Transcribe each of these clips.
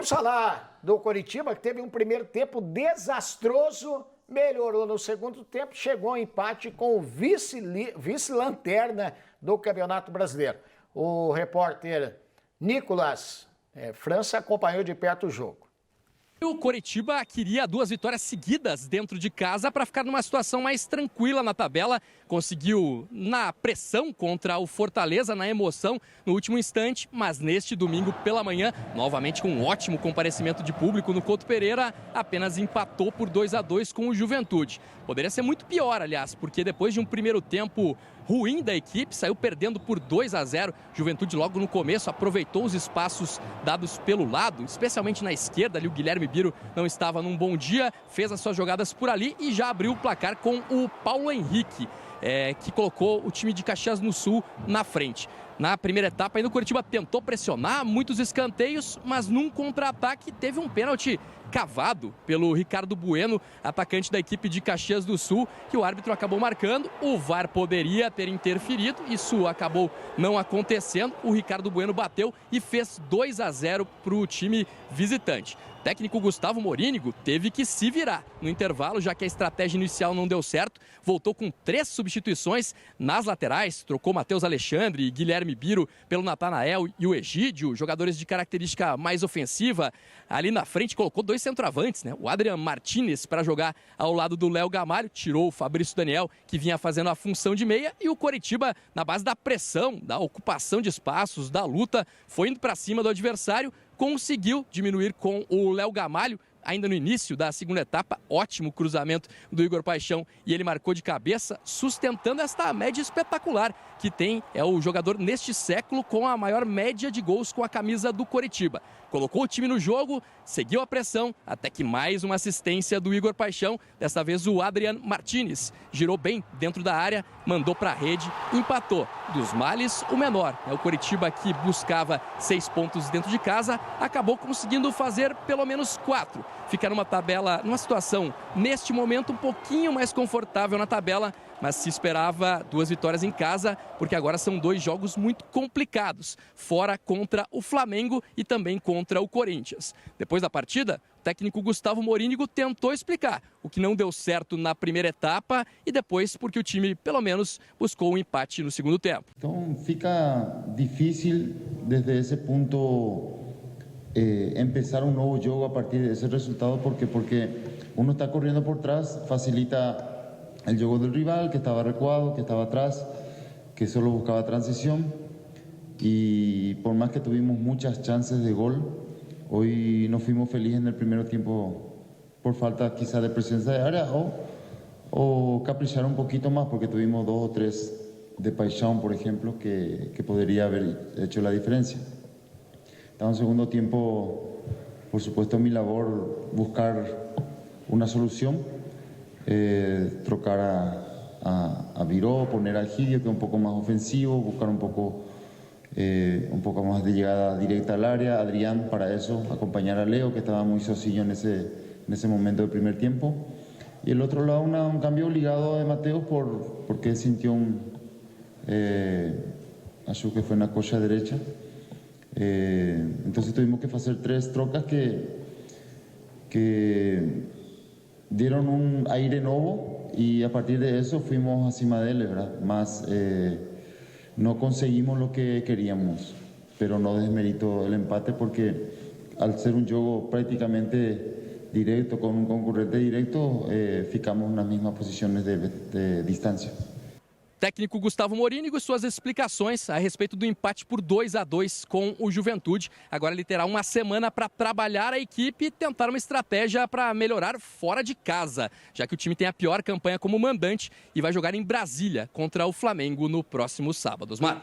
Vamos falar do Coritiba, que teve um primeiro tempo desastroso, melhorou no segundo tempo, chegou ao empate com o vice-lanterna do Campeonato Brasileiro. O repórter Nicolas França acompanhou de perto o jogo. O Coritiba queria 2 vitórias seguidas dentro de casa para ficar numa situação mais tranquila na tabela. Conseguiu na pressão contra o Fortaleza, na emoção no último instante, mas neste domingo pela manhã, novamente com um ótimo comparecimento de público no Couto Pereira, apenas empatou por 2-2 com o Juventude. Poderia ser muito pior, aliás, porque depois de um primeiro tempo ruim da equipe, saiu perdendo por 2-0. Juventude logo no começo aproveitou os espaços dados pelo lado, especialmente na esquerda, ali o Guilherme Biro não estava num bom dia, fez as suas jogadas por ali e já abriu o placar com o Paulo Henrique, que colocou o time de Caxias do Sul na frente. Na primeira etapa, ainda o Coritiba tentou pressionar, muitos escanteios, mas num contra-ataque teve um pênalti cavado pelo Ricardo Bueno, atacante da equipe de Caxias do Sul, que o árbitro acabou marcando. O VAR poderia ter interferido, isso acabou não acontecendo. O Ricardo Bueno bateu e fez 2-0 para o time visitante. O técnico Gustavo Morínigo teve que se virar no intervalo, já que a estratégia inicial não deu certo. Voltou com 3 substituições nas laterais, trocou Matheus Alexandre e Guilherme Biro pelo Natanael e o Egídio, jogadores de característica mais ofensiva. Ali na frente colocou 2 centroavantes, né? O Adrian Martinez para jogar ao lado do Léo Gamalho, tirou o Fabrício Daniel, que vinha fazendo a função de meia, e o Coritiba, na base da pressão, da ocupação de espaços, da luta, foi indo para cima do adversário, conseguiu diminuir com o Léo Gamalho. Ainda no início da segunda etapa, ótimo cruzamento do Igor Paixão e ele marcou de cabeça, sustentando esta média espetacular que tem, é o jogador neste século com a maior média de gols com a camisa do Coritiba. Colocou o time no jogo, seguiu a pressão, até que mais uma assistência do Igor Paixão, desta vez o Adrian Martinez, girou bem dentro da área, mandou para a rede, empatou. Dos males, o menor. O Coritiba, que buscava 6 pontos dentro de casa, acabou conseguindo fazer pelo menos 4. Fica numa situação, neste momento, um pouquinho mais confortável na tabela, mas se esperava 2 vitórias em casa, porque agora são 2 jogos muito complicados, fora contra o Flamengo e também contra o Corinthians. Depois da partida, o técnico Gustavo Morínigo tentou explicar o que não deu certo na primeira etapa e depois porque o time, pelo menos, buscou um empate no segundo tempo. Então fica difícil, desde esse ponto, empezar un nuevo juego a partir de ese resultado porque uno está corriendo por atrás, facilita el juego del rival que estaba recuado, que estaba atrás, que solo buscaba transición, y por más que tuvimos muchas chances de gol, hoy no fuimos felices en el primer tiempo por falta quizá de presencia de área o caprichar un poquito más porque tuvimos 2 o 3 de Paixão, por ejemplo, que podría haber hecho la diferencia. Estaba en segundo tiempo, por supuesto, mi labor buscar una solución, trocar a Viró, poner a Egídio, que es un poco más ofensivo, buscar un poco más de llegada directa al área, Adrián para eso, acompañar a Leo, que estaba muy sosillo en ese momento del primer tiempo. Y el otro lado, un cambio obligado de Mateus porque él sintió acho que fue una coxa derecha. Entonces tuvimos que hacer 3 trocas que dieron un aire nuevo y a partir de eso fuimos acima de él, ¿verdad? Más no conseguimos lo que queríamos, pero no desmerito el empate porque al ser un juego prácticamente directo con un concurrente directo, ficamos en las mismas posiciones de distancia. Técnico Gustavo Morínigo e suas explicações a respeito do empate por 2-2 com o Juventude. Agora ele terá uma semana para trabalhar a equipe e tentar uma estratégia para melhorar fora de casa, já que o time tem a pior campanha como mandante e vai jogar em Brasília contra o Flamengo no próximo sábado. Osmar.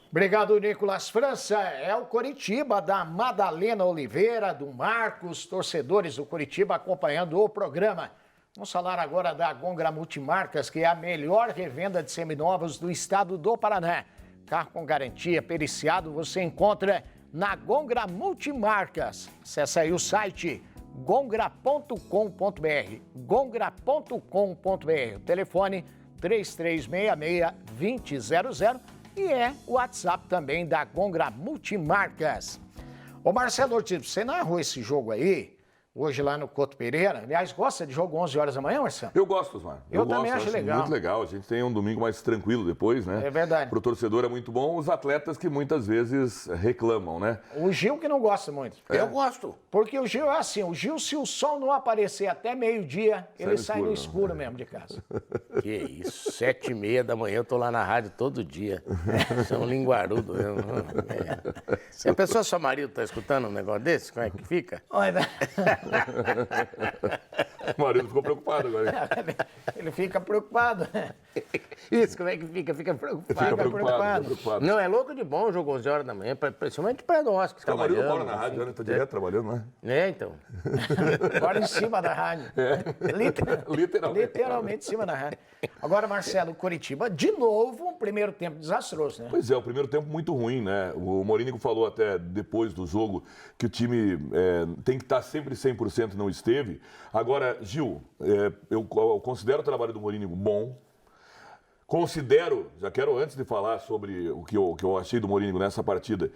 Obrigado, Nicolas França. É o Coritiba da Madalena Oliveira, do Marcos, torcedores do Coritiba acompanhando o programa. Vamos falar agora da Gongra Multimarcas, que é a melhor revenda de seminovos do estado do Paraná. Carro com garantia, periciado, você encontra na Gongra Multimarcas. Acesse aí o site gongra.com.br, gongra.com.br. O telefone 3366-2000 e é o WhatsApp também da Gongra Multimarcas. Ô Marcelo Ortiz, você narrou esse jogo aí, hoje lá no Couto Pereira. Aliás, gosta de jogo 11 horas da manhã, Marcelo? Eu gosto, Osmar. Eu também acho legal. Muito legal. A gente tem um domingo mais tranquilo depois, né? É verdade. Para o torcedor é muito bom. Os atletas que muitas vezes reclamam, né? O Gil que não gosta muito. Eu gosto. Porque o Gil é assim, o Gil, se o sol não aparecer até meio-dia, ele sai no escuro mesmo de casa. Que isso, 7h30 da manhã eu tô lá na rádio todo dia. São linguarudo. Se a pessoa, seu marido, tá escutando um negócio desse, como é que fica? Olha, O marido ficou preocupado agora. ele fica preocupado. Isso, como é que fica? Fica preocupado. Fica preocupado. Não, é louco de bom o jogo 11 horas da manhã, principalmente para nós que O marido trabalhamos. mora na rádio, né? Tá direto trabalhando, né? É, então. Agora em cima da rádio. Literalmente. Literalmente em cima da rádio. Agora, Marcelo, Coritiba, de novo, um primeiro tempo desastroso, né? Pois é, o primeiro tempo muito ruim, né? O Morínigo falou até depois do jogo que o time tem que estar sempre 100%, não esteve. Agora, Gil, eu considero o trabalho do Morínigo bom. Considero, já quero antes de falar sobre o que eu achei do Morínigo nessa partida,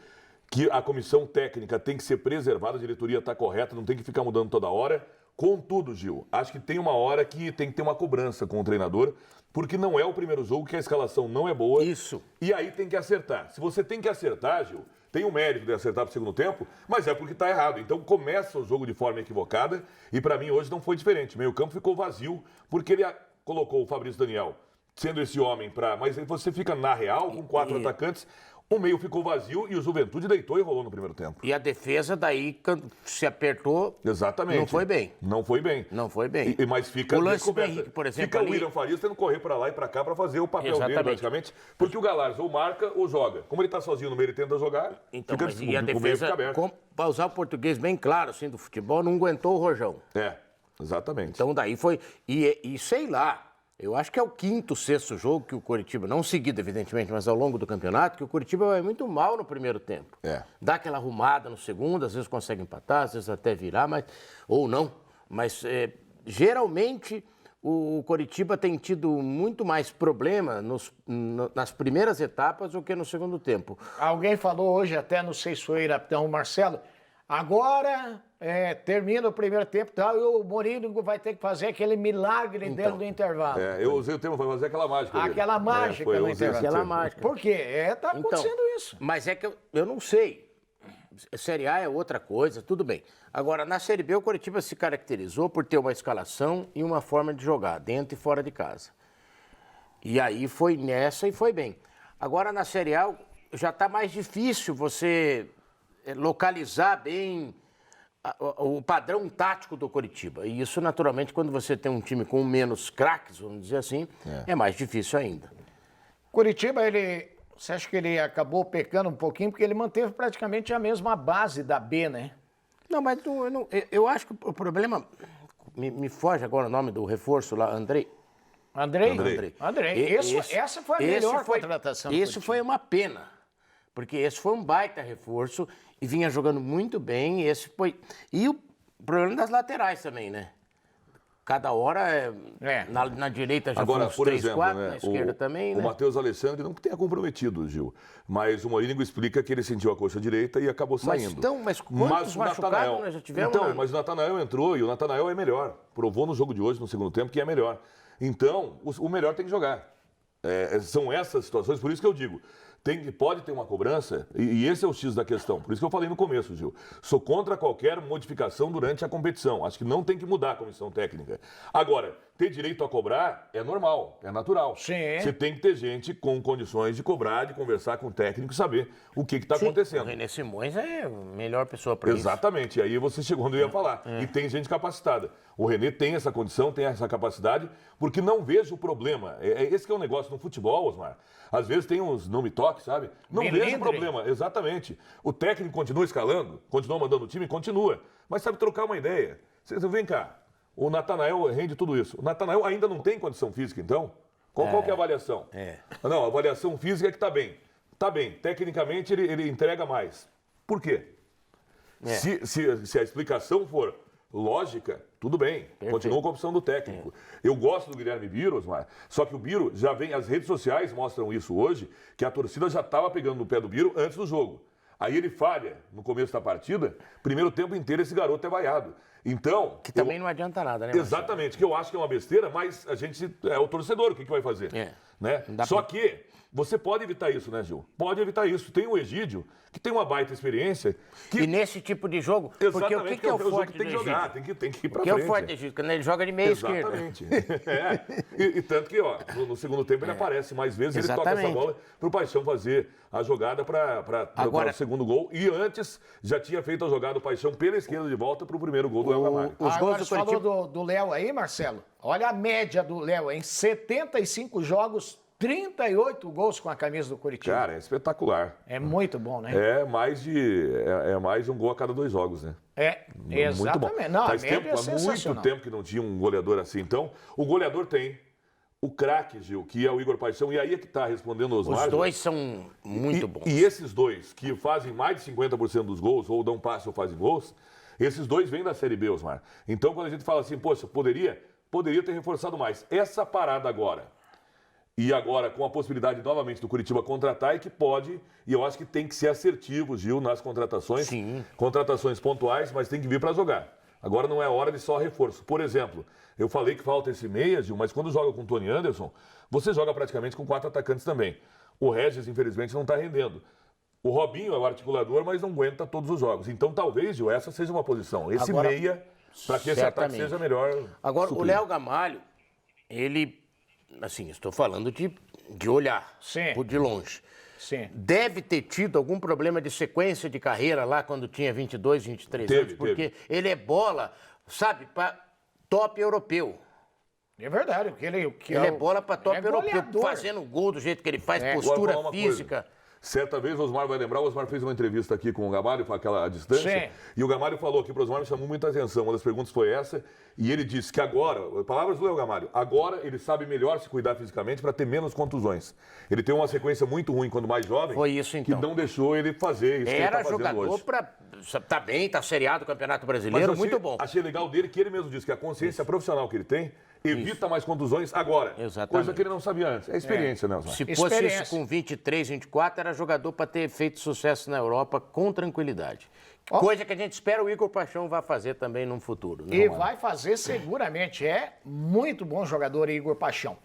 que a comissão técnica tem que ser preservada, a diretoria está correta, não tem que ficar mudando toda hora. Contudo, Gil, acho que tem uma hora que tem que ter uma cobrança com o treinador, porque não é o primeiro jogo que a escalação não é boa. Isso. E aí tem que acertar. Se você tem que acertar, Gil, tem o mérito de acertar para o segundo tempo, mas é porque está errado. Então começa o jogo de forma equivocada e para mim hoje não foi diferente. Meio campo ficou vazio porque ele colocou o Fabrício Daniel sendo esse homem para... Mas aí você fica na real com 4 atacantes, o meio ficou vazio e o Juventude deitou e rolou no primeiro tempo. E a defesa daí, quando se apertou, Exatamente. não foi bem. Não foi bem. Não foi bem. Mas fica O lance do descoberta. Henrique, por exemplo, Fica ali- o William Farias tendo que correr para lá e para cá para fazer o papel dele, Exatamente. praticamente. Porque o Galarza ou marca ou joga. Como ele está sozinho no meio, ele tenta jogar, Então, fica mas o e a meio defesa, fica aberto. para usar o português bem claro, assim, do futebol, não aguentou o rojão. É, exatamente. Então daí foi... E sei lá, eu acho que é o 5º, 6º jogo que o Coritiba, não seguido evidentemente, mas ao longo do campeonato, que o Coritiba vai muito mal no primeiro tempo. É. Dá aquela arrumada no segundo, às vezes consegue empatar, às vezes até virar, mas ou não. Mas geralmente o Coritiba tem tido muito mais problema nas primeiras etapas do que no segundo tempo. Alguém falou hoje, até não sei se foi o Marcelo, agora termina o primeiro tempo e tal, e o Morínigo vai ter que fazer aquele milagre dentro do intervalo. Eu usei o termo para fazer aquela mágica. dele. Aquela mágica foi, eu no usei esse intervalo. Aquela termo. mágica. Por quê? Tá acontecendo Então, isso. Mas é que eu não sei. Série A é outra coisa, tudo bem. Agora, na Série B, o Coritiba se caracterizou por ter uma escalação e uma forma de jogar, dentro e fora de casa. E aí foi nessa e foi bem. Agora, na Série A, já está mais difícil você localizar bem o padrão tático do Coritiba. E isso, naturalmente, quando você tem um time com menos craques, vamos dizer assim, é mais difícil ainda. Coritiba, você acha que ele acabou pecando um pouquinho porque ele manteve praticamente a mesma base da B, né? Não, mas eu acho que o problema... Me foge agora o nome do reforço lá, Andrei. Andrei. Essa foi a melhor contratação. do Esse Coritiba. foi uma pena, porque esse foi um baita reforço e vinha jogando muito bem. E o problema das laterais também, né? Cada hora, na direita já Agora, foi uns por 3, exemplo, 4, né, na esquerda também, o né? Matheus Alessandro não que tenha comprometido, Gil, mas o Morínigo explica que ele sentiu a coxa direita e acabou saindo. Mas quantos o machucados nós já tivemos? Então, mas o Natanael entrou e o Natanael é melhor. Provou no jogo de hoje, no segundo tempo, que é melhor. Então, o melhor tem que jogar. São essas situações, por isso que eu digo, pode ter uma cobrança, e esse é o X da questão. Por isso que eu falei no começo, Gil. Sou contra qualquer modificação durante a competição. Acho que não tem que mudar a comissão técnica. Agora, ter direito a cobrar é normal, é natural. Sim. Você tem que ter gente com condições de cobrar, de conversar com o técnico e saber o que está O acontecendo. René Simões é a melhor pessoa para isso. Exatamente, e aí você chegou onde eu ia falar. E tem gente capacitada. O René tem essa condição, tem essa capacidade, porque não vejo o problema. Esse que é o negócio no futebol, Osmar. Às vezes tem uns não me toque, sabe? Não vejo o problema, exatamente. O técnico continua escalando, continua mandando o time, continua. Mas sabe trocar uma ideia. Vem cá, o Natanael rende tudo isso. O Natanael ainda não tem condição física, então? Qual que é a avaliação? Não, a avaliação física é que está bem. Está bem, tecnicamente ele entrega mais. Por quê? Se a explicação for lógica, tudo bem. Continua com a opção do técnico. Eu gosto do Guilherme Biro, Osmar, só que o Biro já vem, as redes sociais mostram isso hoje, que a torcida já estava pegando no pé do Biro antes do jogo. Aí ele falha no começo da partida, primeiro tempo inteiro esse garoto é vaiado. Então... Que também não adianta nada, né, Marcelo? Exatamente, que eu acho que é uma besteira, mas a gente é o torcedor, o que vai fazer? Né? Só que você pode evitar isso, né, Gil? Pode evitar isso. Tem o Egídio, que tem uma baita experiência. Que... E nesse tipo de jogo, porque o que é o forte que tem que jogar, tem que ir pra frente. O que é o forte do Egídio? Quando ele joga de meia esquerda. Exatamente. E tanto que, ó, no segundo tempo ele aparece mais vezes, ele toca essa bola pro Paixão fazer a jogada para o segundo gol. E antes já tinha feito a jogada do Paixão pela esquerda de volta pro primeiro gol do Léo Gamalho. Os gols do Curitiba... falou do Léo aí, Marcelo. Olha a média do Léo, em 75 jogos, 38 gols com a camisa do Curitiba. Cara, é espetacular. É muito bom, né? É mais de um gol a cada 2 jogos, né? Exatamente. Muito bom. Não, faz a média tempo, é muito tempo que não tinha um goleador assim. Então, o goleador tem. O craque, Gil, que é o Igor Paixão, e aí é que está respondendo os Osmar. Os dois são muito bons. E esses dois, que fazem mais de 50% dos gols, ou dão passe ou fazem gols, esses dois vêm da Série B, Osmar. Então, quando a gente fala assim, poxa, poderia ter reforçado mais. Essa parada agora, e agora com a possibilidade novamente do Curitiba contratar, e que pode, e eu acho que tem que ser assertivo, Gil, nas contratações. Sim. Contratações pontuais, mas tem que vir para jogar. Agora não é hora de só reforço. Por exemplo, eu falei que falta esse meia, Gil, mas quando joga com o Tony Anderson, você joga praticamente com 4 atacantes também. O Regis, infelizmente, não está rendendo. O Robinho é o articulador, mas não aguenta todos os jogos. Então, talvez, Gil, essa seja uma posição. Esse agora, meia, para que esse ataque seja melhor. Agora, o Léo Gamalho, ele, assim, estou falando de olhar, de longe. Sim. Deve ter tido algum problema de sequência de carreira lá quando tinha 22, 23 anos, porque ele é bola, sabe, para top europeu. É verdade. Ele é bola para top europeu, fazendo gol do jeito que ele faz, postura física. Certa vez o Osmar vai lembrar, o Osmar fez uma entrevista aqui com o Gamalho, com aquela distância, e o Gamalho falou aqui para o Osmar, me chamou muita atenção, uma das perguntas foi essa, e ele disse que agora, palavras do Léo Gamalho, agora ele sabe melhor se cuidar fisicamente para ter menos contusões. Ele tem uma sequência muito ruim quando mais jovem, foi isso, então, que não deixou ele fazer isso que ele tá fazendo hoje. Era jogador para... Tá bem, tá seriado o Campeonato Brasileiro, muito bom. Achei legal dele que ele mesmo disse que a consciência profissional que ele tem evita mais contusões agora. Exatamente. Coisa que ele não sabia antes. É experiência, né, Osmar? Se fosse isso com 23, 24, era jogador para ter feito sucesso na Europa com tranquilidade. Coisa que a gente espera o Igor Paixão vai fazer também no futuro. E vai fazer seguramente. É muito bom jogador Igor Paixão.